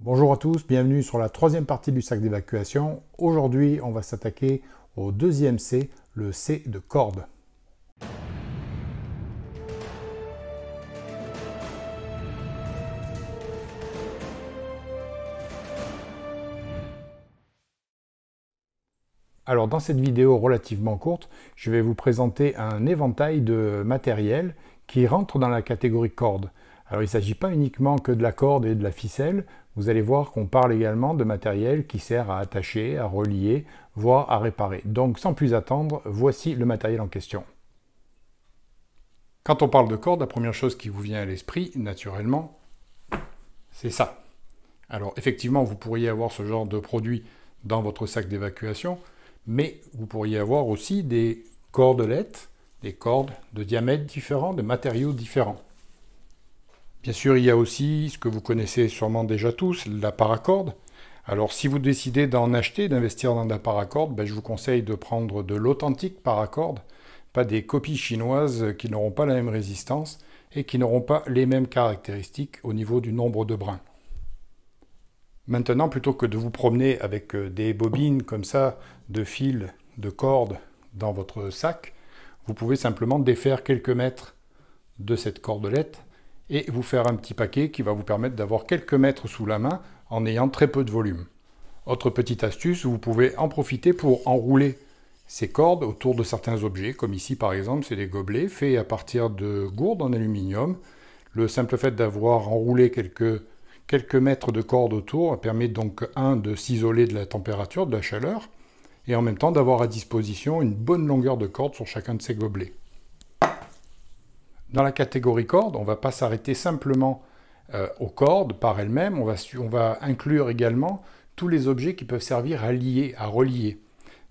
Bonjour à tous, bienvenue sur la troisième partie du sac d'évacuation. Aujourd'hui, on va s'attaquer au deuxième C, le C de corde. Alors dans cette vidéo relativement courte, je vais vous présenter un éventail de matériel qui rentre dans la catégorie corde. Alors il ne s'agit pas uniquement que de la corde et de la ficelle, vous allez voir qu'on parle également de matériel qui sert à attacher, à relier, voire à réparer. Donc sans plus attendre, voici le matériel en question. Quand on parle de corde, la première chose qui vous vient à l'esprit, naturellement, c'est ça. Alors effectivement, vous pourriez avoir ce genre de produit dans votre sac d'évacuation, mais vous pourriez avoir aussi des cordelettes, des cordes de diamètres différents, de matériaux différents. Bien sûr, il y a aussi ce que vous connaissez sûrement déjà tous, la paracorde. Alors si vous décidez d'en acheter, d'investir dans de la paracorde, je vous conseille de prendre de l'authentique paracorde, pas des copies chinoises qui n'auront pas la même résistance et qui n'auront pas les mêmes caractéristiques au niveau du nombre de brins. Maintenant, plutôt que de vous promener avec des bobines comme ça, de fils, de cordes dans votre sac, vous pouvez simplement défaire quelques mètres de cette cordelette et vous faire un petit paquet qui va vous permettre d'avoir quelques mètres sous la main en ayant très peu de volume. Autre petite astuce, vous pouvez en profiter pour enrouler ces cordes autour de certains objets, comme ici par exemple, c'est des gobelets faits à partir de gourdes en aluminium. Le simple fait d'avoir enroulé quelques mètres de corde autour permet donc, de s'isoler de la température, de la chaleur, et en même temps d'avoir à disposition une bonne longueur de corde sur chacun de ces gobelets. Dans la catégorie corde, on ne va pas s'arrêter simplement aux cordes par elles-mêmes, on va inclure également tous les objets qui peuvent servir à lier, à relier.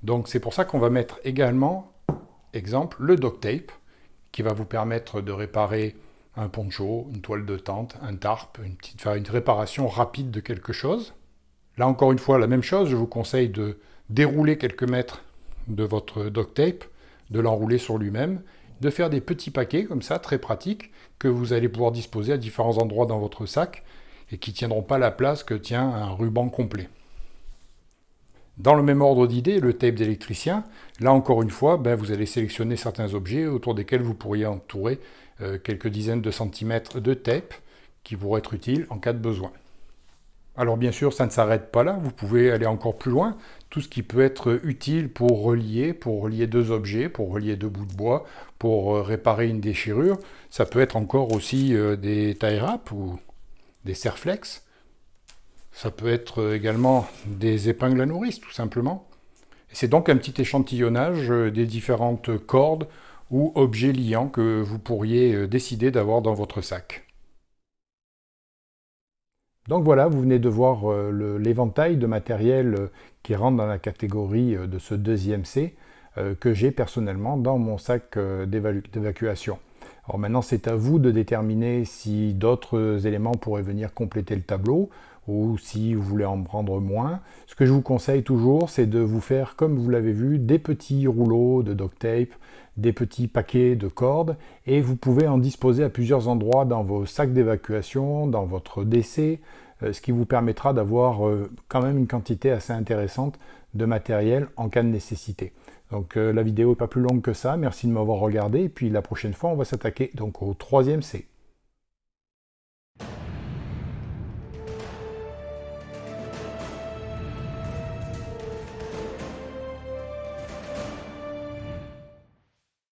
Donc c'est pour ça qu'on va mettre également, exemple, le duct tape, qui va vous permettre de réparer un poncho, une toile de tente, un tarp, faire une réparation rapide de quelque chose. Là encore une fois, la même chose, je vous conseille de dérouler quelques mètres de votre duct tape, de l'enrouler sur lui-même, de faire des petits paquets comme ça, très pratiques, que vous allez pouvoir disposer à différents endroits dans votre sac et qui ne tiendront pas la place que tient un ruban complet. Dans le même ordre d'idée, le tape d'électricien, là encore une fois, vous allez sélectionner certains objets autour desquels vous pourriez entourer quelques dizaines de centimètres de tape qui pourraient être utiles en cas de besoin. Alors bien sûr, ça ne s'arrête pas là, vous pouvez aller encore plus loin. Tout ce qui peut être utile pour relier deux objets, pour relier deux bouts de bois, pour réparer une déchirure, ça peut être encore aussi des tie wraps ou des serflex. Ça peut être également des épingles à nourrice, tout simplement. C'est donc un petit échantillonnage des différentes cordes ou objets liants que vous pourriez décider d'avoir dans votre sac. Donc voilà, vous venez de voir l'éventail de matériel qui rentre dans la catégorie de ce deuxième C que j'ai personnellement dans mon sac d'évacuation. Alors maintenant, c'est à vous de déterminer si d'autres éléments pourraient venir compléter le tableau ou si vous voulez en prendre moins. Ce que je vous conseille toujours, c'est de vous faire, comme vous l'avez vu, des petits rouleaux de duct tape, des petits paquets de cordes, et vous pouvez en disposer à plusieurs endroits dans vos sacs d'évacuation, dans votre DC, ce qui vous permettra d'avoir quand même une quantité assez intéressante de matériel en cas de nécessité. Donc la vidéo n'est pas plus longue que ça, merci de m'avoir regardé, et puis la prochaine fois on va s'attaquer donc au troisième C.